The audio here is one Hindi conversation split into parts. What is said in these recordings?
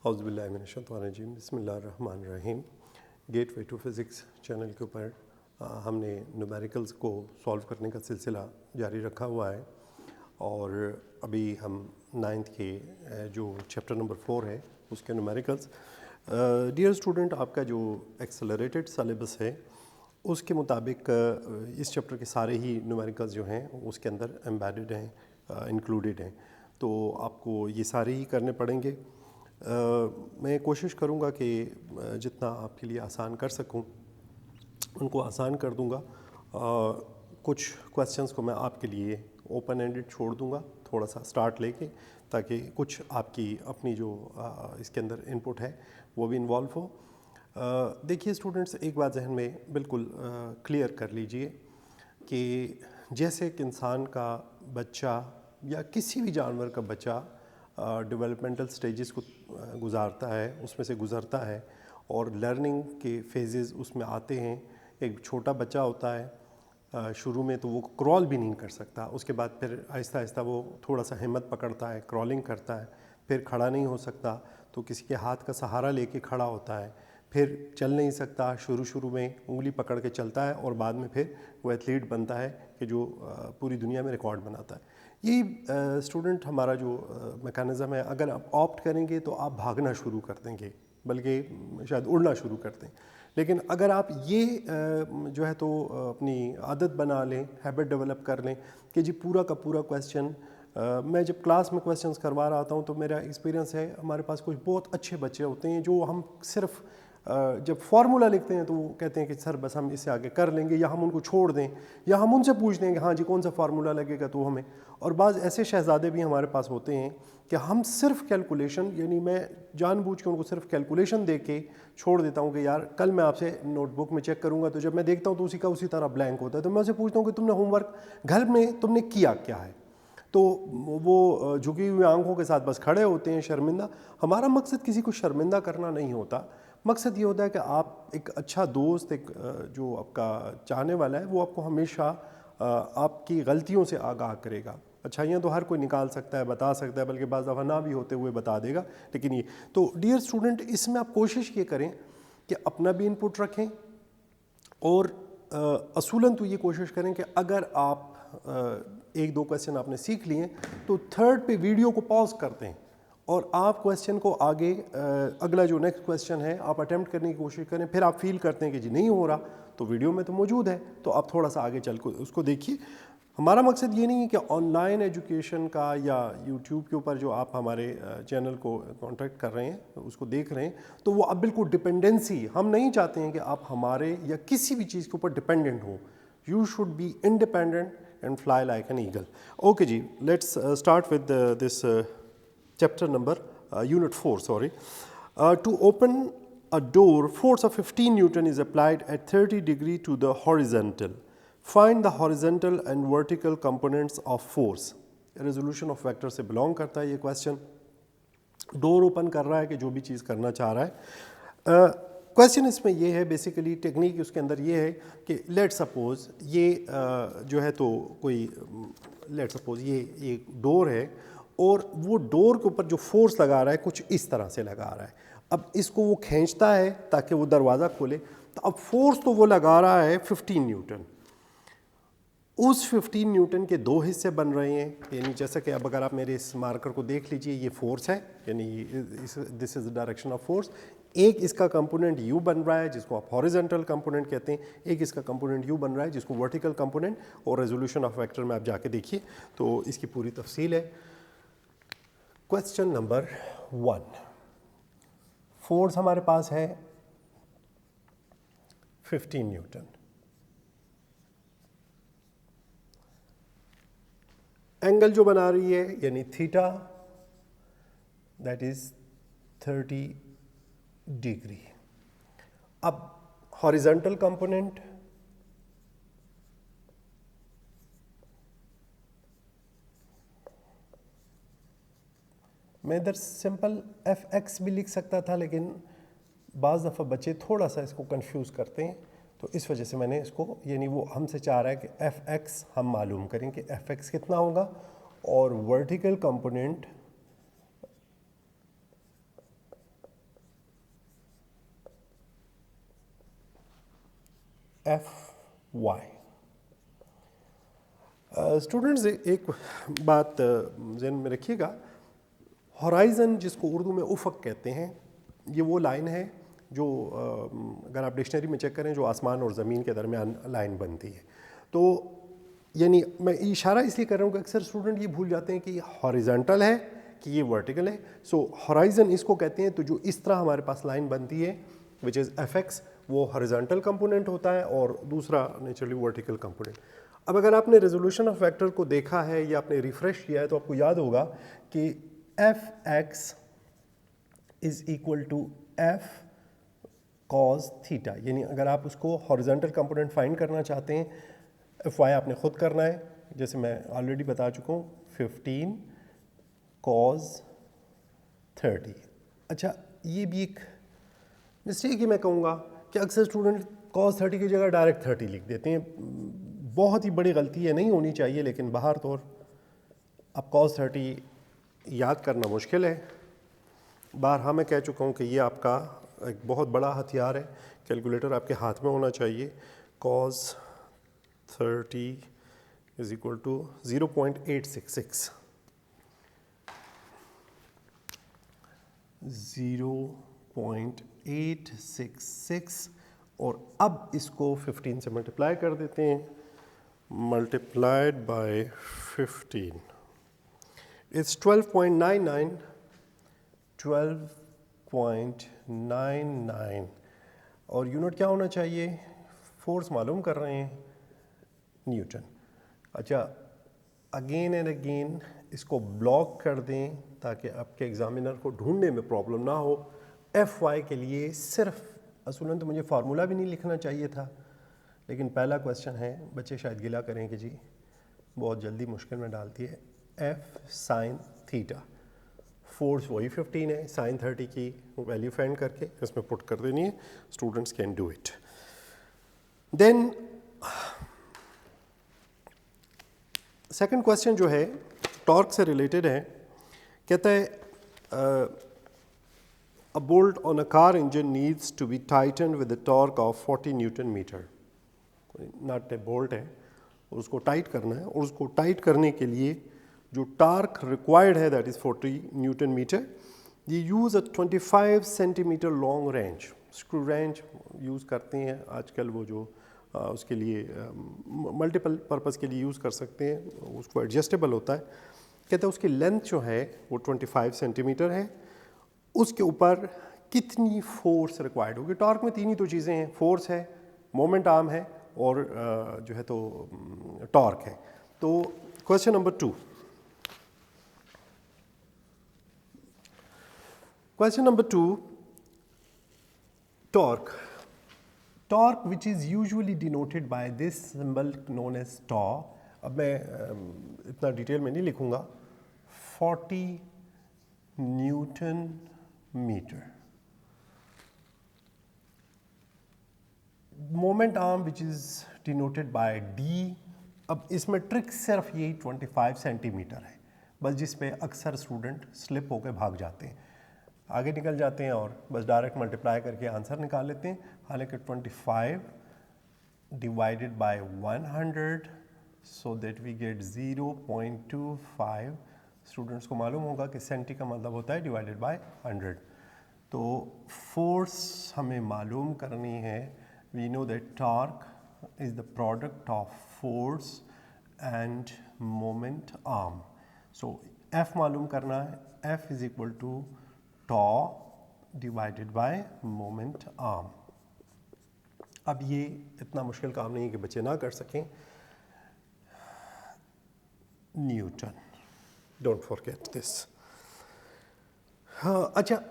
औज़ुबिल्लाहिमिनश्शैतानिर्रजीम बिस्मिल्लाहिर्रहमानिर्रहीम। गेटवे टू फ़िज़िक्स चैनल के ऊपर हमने न्यूमेरिकल्स को सॉल्व करने का सिलसिला जारी रखा हुआ है और अभी हम 9th के जो चैप्टर नंबर 4 है उसके न्यूमेरिकल्स। डियर स्टूडेंट, आपका जो एक्सेलरेटेड सिलेबस है उसके मुताबिक इस चैप्टर के सारे ही न्यूमेरिकल्स जो हैं उसके अंदर एम्बेडेड हैं, इंक्लूडेड हैं, तो आपको ये सारे ही करने पड़ेंगे। मैं कोशिश करूँगा कि जितना आपके लिए आसान कर सकूँ उनको आसान कर दूँगा। कुछ क्वेश्चंस को मैं आपके लिए ओपन एंडेड छोड़ दूँगा थोड़ा सा स्टार्ट लेके, ताकि कुछ आपकी अपनी जो इसके अंदर इनपुट है वो भी इन्वॉल्व हो। देखिए स्टूडेंट्स, एक बात जहन में बिल्कुल क्लियर कर लीजिए कि जैसे एक इंसान का बच्चा या किसी भी जानवर का बच्चा डेवलपमेंटल स्टेजेस को गुजारता है, उसमें से गुज़रता है और लर्निंग के फेजेस उसमें आते हैं। एक छोटा बच्चा होता है, शुरू में तो वो क्रॉल भी नहीं कर सकता, उसके बाद फिर आहिस्ता आहिस्ता वो थोड़ा सा हिम्मत पकड़ता है, क्रॉलिंग करता है, फिर खड़ा नहीं हो सकता तो किसी के हाथ का सहारा लेके खड़ा होता है, फिर चल नहीं सकता, शुरू में उंगली पकड़ के चलता है और बाद में फिर वो एथलीट बनता है कि जो पूरी दुनिया में रिकॉर्ड बनाता है। यही स्टूडेंट हमारा जो मैकेनिज़्म है। अगर आप ऑप्ट करेंगे तो आप भागना शुरू कर देंगे, बल्कि शायद उड़ना शुरू कर दें। लेकिन अगर आप ये जो है तो अपनी आदत बना लें, हैबिट डेवलप कर लें कि जी पूरा का पूरा क्वेश्चन मैं जब क्लास में क्वेश्चंस करवा रहा था तो मेरा एक्सपीरियंस है, हमारे पास कुछ बहुत अच्छे बच्चे होते हैं जो हम सिर्फ जब फार्मूला लिखते हैं तो वो कहते हैं कि सर बस हम इससे आगे कर लेंगे, या हम उनको छोड़ दें या हम उनसे पूछ दें कि हाँ जी कौन सा फार्मूला लगेगा तो हमें। और बाज़ ऐसे शहज़ादे भी हमारे पास होते हैं कि हम सिर्फ कैलकुलेशन, यानी मैं जानबूझ के उनको सिर्फ कैलकुलेशन दे के छोड़ देता हूँ कि यार कल मैं आपसे नोटबुक में चेक करूँगा, तो जब मैं देखता हूँ तो उसी का उसी तरह ब्लैंक होता है, तो मैं उसे पूछता हूँ कि तुमने होमवर्क घर में तुमने किया क्या है, तो वो झुकी हुई आंखों के साथ बस खड़े होते हैं शर्मिंदा। हमारा मकसद किसी को शर्मिंदा करना नहीं होता, मकसद ये होता है कि आप एक अच्छा दोस्त, एक जो आपका चाहने वाला है वो आपको हमेशा आपकी गलतियों से आगाह करेगा। अच्छाइयाँ तो हर कोई निकाल सकता है, बता सकता है, बल्कि बाज़ दफ़ा ना भी होते हुए बता देगा। लेकिन ये तो डियर स्टूडेंट, इसमें आप कोशिश ये करें कि अपना भी इनपुट रखें और असूलन तो ये कोशिश करें कि अगर आप एक दो क्वेश्चन आपने सीख लिए तो थर्ड पे वीडियो को पॉज कर दें और आप क्वेश्चन को आगे अगला जो नेक्स्ट क्वेश्चन है आप अटेम्प्ट करने की कोशिश करें। फिर आप फील करते हैं कि जी नहीं हो रहा तो वीडियो में तो मौजूद है, तो आप थोड़ा सा आगे चल कर उसको देखिए। हमारा मकसद ये नहीं है कि ऑनलाइन एजुकेशन का या यूट्यूब के ऊपर जो आप हमारे चैनल को कॉन्टैक्ट कर रहे हैं उसको देख रहे हैं तो वो अब बिल्कुल डिपेंडेंसी, हम नहीं चाहते हैं कि आप हमारे या किसी भी चीज़ के ऊपर डिपेंडेंट हो। You should be independent and fly like an eagle. Okay ji, let's start with this chapter number unit 4, sorry. To open a door, force of 15 Newton is applied at 30 degree to the horizontal. Find the horizontal and vertical components of force. Resolution of vector से belong करता है ये question. डोर ओपन कर रहा है कि जो भी चीज़ करना चाह रहा है। क्वेश्चन इसमें ये है, बेसिकली टेक्निक उसके अंदर ये है कि लेट सपोज ये जो है तो कोई लेट सपोज ये एक डोर है और वो डोर के ऊपर जो फोर्स लगा रहा है कुछ इस तरह से लगा रहा है। अब इसको वो खींचता है ताकि वो दरवाज़ा खोले, तो अब फोर्स तो वो लगा रहा है 15 न्यूटन। उस 15 न्यूटन के दो हिस्से बन रहे हैं, यानी जैसा कि अब अगर आप मेरे इस मार्कर को देख लीजिए, ये फोर्स है, यानी this is the direction of force. एक इसका कंपोनेंट यू बन रहा है जिसको आप हॉरिजॉन्टल कंपोनेंट कहते हैं, एक इसका कंपोनेंट यू बन रहा है जिसको वर्टिकल कंपोनेंट, और रेजोल्यूशन ऑफ वेक्टर में आप जाके देखिए तो इसकी पूरी तफसील है। क्वेश्चन नंबर 1, फोर्स हमारे पास है 15 न्यूटन। एंगल जो बना रही है यानी थीटा, दैट इज 30 डिग्री। अब हॉरिजॉन्टल कंपोनेंट मैं इधर सिंपल fx भी लिख सकता था, लेकिन बाज़ दफ़ा बच्चे थोड़ा सा इसको कंफ्यूज करते हैं, तो इस वजह से मैंने इसको, यानी वो हमसे चाह रहा है कि fx हम मालूम करें कि fx कितना होगा, और वर्टिकल कंपोनेंट Fy। स्टूडेंट्स एक बात ज़हन में रखिएगा, हॉराइज़न जिसको उर्दू में उफ़क़ कहते हैं, ये वो लाइन है जो अगर आप डिक्शनरी में चेक करें जो आसमान और ज़मीन के दरमियान लाइन बनती है। तो यानी मैं इशारा इसलिए कर रहा हूँ कि अक्सर स्टूडेंट ये भूल जाते हैं कि हॉरिजॉन्टल है कि ये वर्टिकल है। सो हॉराइज़न इसको कहते हैं। तो जो इस तरह हमारे पास लाइन बनती है विच इज़ fx, वो हॉरिजॉन्टल कंपोनेंट होता है और दूसरा नेचुरली वर्टिकल कंपोनेंट। अब अगर आपने रेजोल्यूशन ऑफ वेक्टर को देखा है या आपने रिफ्रेश किया है तो आपको याद होगा कि fx is equal to f cos theta. यानी अगर आप उसको हॉरिजॉन्टल कंपोनेंट फाइंड करना चाहते हैं, fy आपने खुद करना है, जैसे मैं ऑलरेडी बता चुका हूँ, 15 cos 30। अच्छा, ये भी एक मिस्टेक ही मैं कहूँगा कि अक्सर स्टूडेंट cos 30 की जगह डायरेक्ट 30 लिख देते हैं। बहुत ही बड़ी गलती है, नहीं होनी चाहिए, लेकिन बहर तौर अब cos 30 याद करना मुश्किल है। बारहा मैं कह चुका हूँ कि ये आपका एक बहुत बड़ा हथियार है, कैलकुलेटर आपके हाथ में होना चाहिए। cos 30 इज इक्वल टू 0.866, 0.866, और अब इसको 15 से मल्टीप्लाई कर देते हैं। Multiplied by 15 it's 12.99, 12.99। और यूनिट क्या होना चाहिए? फोर्स मालूम कर रहे हैं, न्यूटन। अच्छा, अगेन एंड अगेन इसको ब्लॉक कर दें ताकि आपके एग्जामिनर को ढूंढने में प्रॉब्लम ना हो। Fy के लिए सिर्फ असूलन तो मुझे फार्मूला भी नहीं लिखना चाहिए था, लेकिन पहला क्वेश्चन है, बच्चे शायद गिला करें कि जी बहुत जल्दी मुश्किल में डालती है। F sin थीटा, फोर्स वही 15 है, sin 30 की वैल्यू फाइंड करके इसमें पुट कर देनी है। Students can do it. Then second question जो है टॉर्क से रिलेटेड है। कहता है a bolt on a car engine needs to be tighten with the torque of 40 newton metre. Nut है, बोल्ट है, और उसको टाइट करना है, और उसको टाइट करने के लिए जो टार्क रिक्वायर्ड है दैट इज़ 40 न्यूटन मीटर। ये यूज़ अ 25 centimetre long range screw range use करते हैं आजकल। वो जो उसके लिए मल्टीपल पर्पस के लिए यूज़ कर सकते हैं, उसको एडजस्टेबल होता है। कहते हैं उसकी लेंथ जो है वो 25 सेंटीमीटर है। उसके ऊपर कितनी फोर्स रिक्वायर्ड होगी? टॉर्क में तीन ही तो चीज़ें हैं, फोर्स है, मोमेंट आर्म है, और जो है तो टॉर्क है। तो question number 2, question number 2, torque which is usually denoted by this symbol known as tau। अब मैं इतना डिटेल में नहीं लिखूंगा। 40 newton metre. Moment arm which is denoted by d। अब इसमें ट्रिक सिर्फ यही 25 सेंटीमीटर है बस, जिसमें अक्सर स्टूडेंट स्लिप होकर भाग जाते हैं, आगे निकल जाते हैं और बस डायरेक्ट मल्टीप्लाई करके आंसर निकाल लेते हैं। हालांकि 25 divided by 100 so that we get 0.25। Students को मालूम होगा कि सेंटी का मतलब होता है डिवाइडेड बाय 100। तो फोर्स हमें मालूम करनी है। We know that torque is the product of force and moment arm. So F मालूम करना है, F is equal to tau divided by moment arm. अब ये इतना मुश्किल काम नहीं है कि बच्चे ना कर सकें। Newton, don't forget this. हाँ, अच्छा,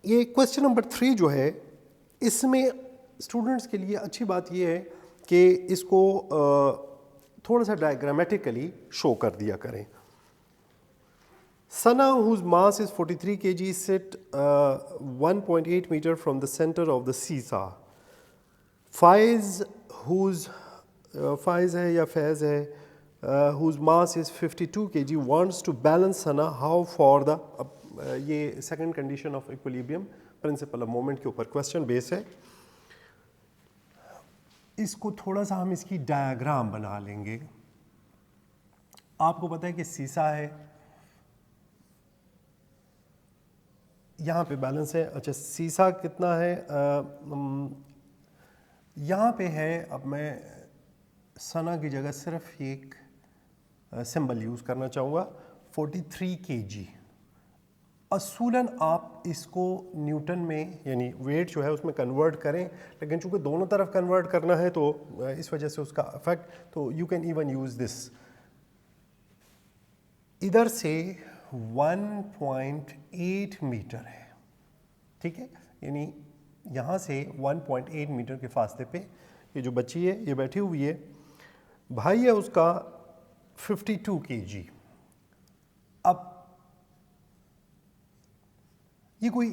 ये क्वेश्चन नंबर 3 जो है, इसमें स्टूडेंट्स के लिए अच्छी बात ये है कि इसको थोड़ा सा डायग्रामेटिकली शो कर दिया करें। Sana, whose mass is 43 kg, sit 1.8 meter from the center of the seesaw. Faiz, whose Faiz है या फैज़ है, whose mass is 52 kg, wants to balance Sana. How for the ये second condition of equilibrium, principle of moment के ऊपर क्वेश्चन बेस है। इसको थोड़ा सा हम इसकी डायग्राम बना लेंगे। आपको पता है कि सीसा है, यहाँ पे बैलेंस है। अच्छा, सीसा कितना है, यहाँ पे है। अब मैं सना की जगह सिर्फ एक सिंबल यूज़ करना चाहूँगा, 43 kg। असूलन आप इसको न्यूटन में यानी वेट जो है उसमें कन्वर्ट करें, लेकिन चूंकि दोनों तरफ कन्वर्ट करना है तो इस वजह से उसका इफेक्ट, तो you can even use this. इधर से 1.8 मीटर है, ठीक है, यानी यहाँ से 1.8 मीटर के फासले पे ये जो बच्ची है ये बैठी हुई है, भाई है उसका 52 kg। अब ये कोई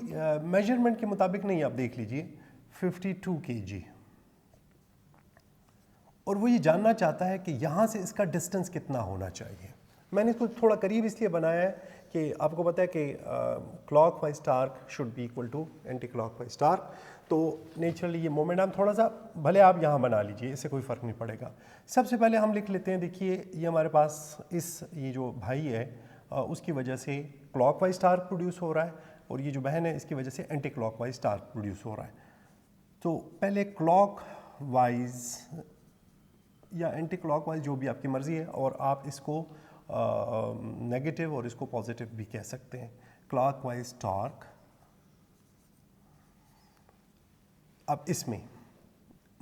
मेजरमेंट के मुताबिक नहीं, आप देख लीजिए 52 kg, और वो ये जानना चाहता है कि यहाँ से इसका डिस्टेंस कितना होना चाहिए। मैंने इसको थोड़ा करीब इसलिए बनाया है कि आपको पता है कि clockwise torque should be equal to anti clockwise torque, तो नेचुरली ये मोमेंट हम थोड़ा सा, भले आप यहाँ बना लीजिए, इससे कोई फ़र्क नहीं पड़ेगा। सबसे पहले हम लिख लेते हैं, देखिए ये हमारे पास ये जो भाई है उसकी वजह से क्लॉक वाइज टार्क प्रोड्यूस हो रहा है, और ये जो बहन है इसकी वजह से anti clockwise torque produce हो रहा है। तो पहले क्लॉक वाइज या एंटी क्लॉक वाइज जो भी आपकी मर्ज़ी है, और आप इसको नेगेटिव और इसको पॉजिटिव भी कह सकते हैं। क्लॉक वाइज टार्क, अब इसमें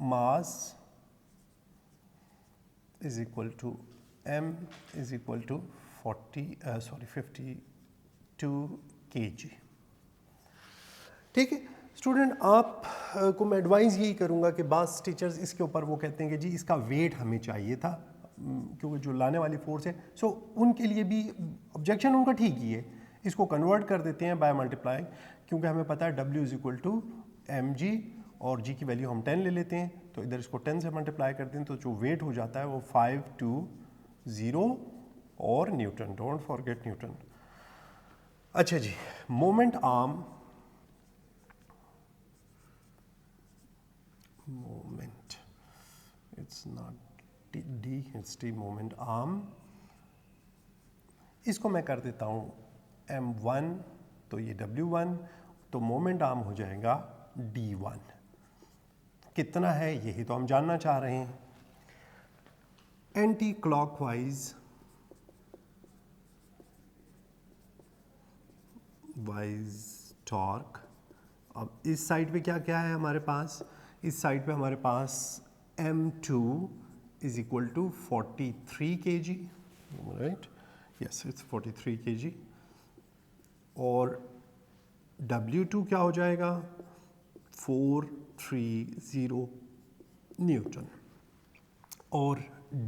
mass is equal to m is equal to 52 kg। ठीक है स्टूडेंट, आप को मैं एडवाइस यही करूँगा कि बास टीचर्स इसके ऊपर वो कहते हैं कि जी इसका वेट हमें चाहिए था, क्योंकि जो लाने वाली फोर्स है, सो उनके लिए भी ऑब्जेक्शन उनका ठीक ही है, इसको कन्वर्ट कर देते हैं बाय मल्टीप्लाई, क्योंकि हमें पता है W is equal to mg, और g की वैल्यू हम 10 ले लेते हैं, तो इधर इसको 10 से मल्टीप्लाई करते हैं, तो जो वेट हो जाता है वो 520 और न्यूटन, डोंट फॉरगेट न्यूटन। अच्छा जी, moment arm, moment, it's not D, it's T, moment arm, इसको मैं कर देता हूँ M1, तो ये W1, तो मोमेंट आर्म हो जाएगा D1। कितना है यही तो हम जानना चाह रहे हैं। एंटी क्लॉकवाइज टॉर्क, अब इस साइड पे क्या क्या है हमारे पास, इस साइड पे हमारे पास M2 is equal to 43 kg, right, yes it's 43 kg, और W2 क्या हो जाएगा 430 न्यूटन, और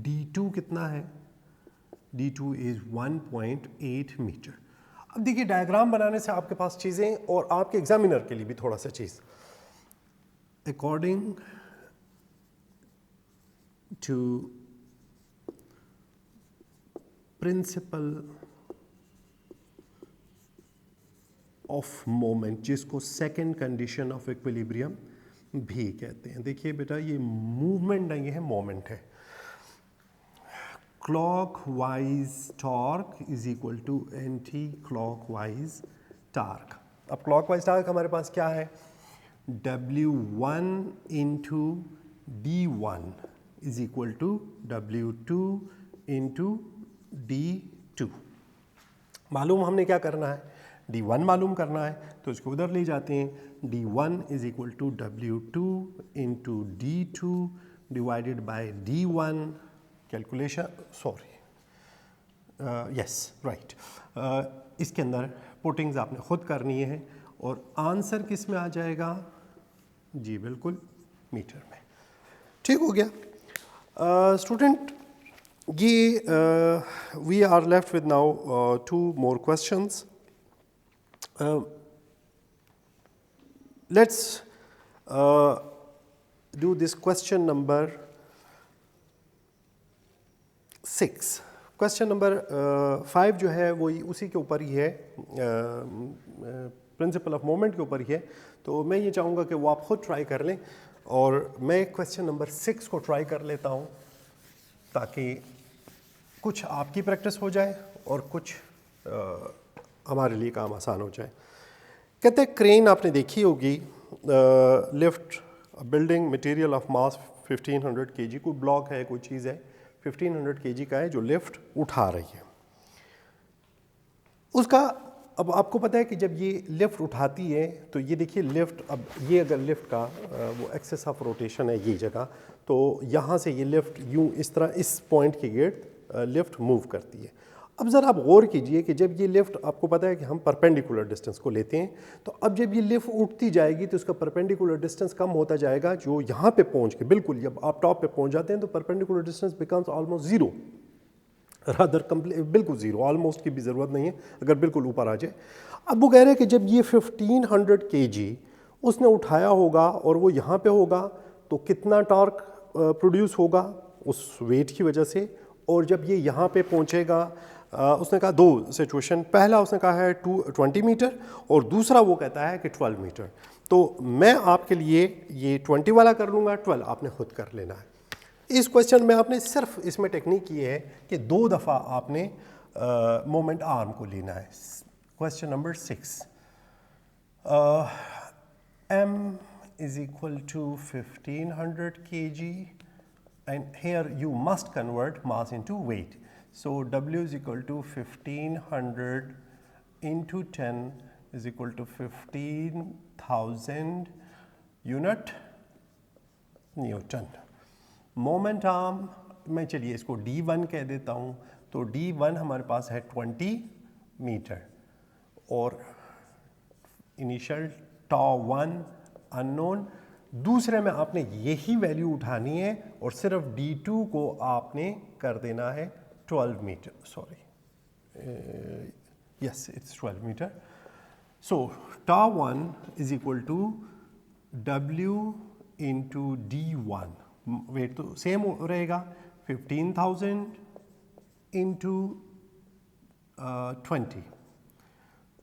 D2 कितना है, D2 इज 1.8 मीटर। अब देखिए डायग्राम बनाने से आपके पास चीज़ें, और आपके एग्जामिनर के लिए भी थोड़ा सा चीज़, according to principle of moment, जिसको सेकेंड कंडीशन ऑफ इक्विलिब्रियम भी कहते हैं। देखिए बेटा, ये मूवमेंट नहीं है, मोमेंट है। Clockwise torque is equal to anti clockwise torque. अब क्लॉकवाइज टार्क हमारे पास क्या है, W1 into D1 is equal to W2 into D2। मालूम हमने क्या करना है, D1 मालूम करना है, तो इसको उधर ले जाते हैं। D1 is equal to W2 into D2 divided by D1, calculation, sorry, yes right, इसके अंदर पुटिंग्स आपने खुद करनी है, और आंसर किस में आ जाएगा, जी बिल्कुल मीटर में। ठीक हो गया स्टूडेंट, ये we are left with now 2 more questions. Let's do this question number 6. Question number 5 जो है वो उसी के ऊपर ही है, प्रिंसिपल ऑफ मोमेंट के ऊपर ही है, तो मैं ये चाहूँगा कि वो आप खुद ट्राई कर लें और मैं क्वेश्चन नंबर 6 को ट्राई कर लेता हूँ ताकि कुछ आपकी प्रैक्टिस हो जाए और कुछ हमारे लिए काम आसान हो जाए। कहते हैं क्रेन आपने देखी होगी, lift building material of mass 1500 kg, कोई ब्लॉक है, कोई चीज़ है 1500 kg का है जो लिफ्ट उठा रही है। उसका अब आपको पता है कि जब ये लिफ्ट उठाती है तो ये देखिए लिफ्ट, अब ये अगर लिफ्ट का वो एक्सेस ऑफ रोटेशन है ये जगह, तो यहाँ से ये लिफ्ट यूँ इस तरह इस पॉइंट के गिर्द लिफ्ट मूव करती है। अब ज़रा आप गौर कीजिए कि जब ये लिफ्ट, आपको पता है कि हम परपेंडिकुलर डिस्टेंस को लेते हैं, तो अब जब ये लिफ्ट उठती जाएगी तो उसका परपेंडिकुलर डिस्टेंस कम होता जाएगा, जो यहाँ पे पहुँच के बिल्कुल जब आप टॉप पे पहुँच जाते हैं तो perpendicular distance becomes almost zero, rather बिल्कुल ज़ीरो, ऑलमोस्ट की भी ज़रूरत नहीं है अगर बिल्कुल ऊपर आ जाए। अब वो कह रहे हैं कि जब ये 1500 kg उसने उठाया होगा और वो यहाँ पे होगा तो कितना टॉर्क प्रोड्यूस होगा उस वेट की वजह से, और जब ये यहाँ पे पहुँचेगा, उसने कहा दो सिचुएशन, पहला उसने कहा है 20 मीटर और दूसरा वो कहता है कि 12 मीटर। तो मैं आपके लिए ये 20 वाला कर लूँगा, 12 आपने खुद कर लेना है। इस क्वेश्चन में आपने सिर्फ इसमें टेक्निक ये है कि 2 दफ़ा आपने मोमेंट आर्म को लेना है। Question number 6, m is equal to 1500 kg and here you must convert mass into weight. So W is equal to 1500 into 10 is equal to 15,000 unit Newton. Moment arm मैं चलिए इसको D1 कह देता हूँ, तो D1 हमारे पास है 20 मीटर और इनिशियल τ1 अननोन, दूसरे में आपने यही वैल्यू उठानी है और सिर्फ D2 को आपने कर देना है 12 metre, sorry yes it's 12 metre. So τ1 is equal to W into D1, weight तो सेम रहेगा 15,000 इंटू 20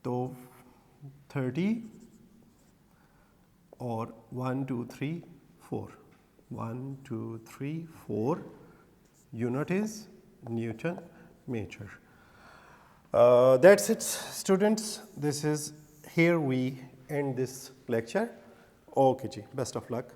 तो 30 और 1 2 3 4 1 2 3 4 unit is Newton meter. That's it students, this is here we end this lecture. Okay ji, best of luck.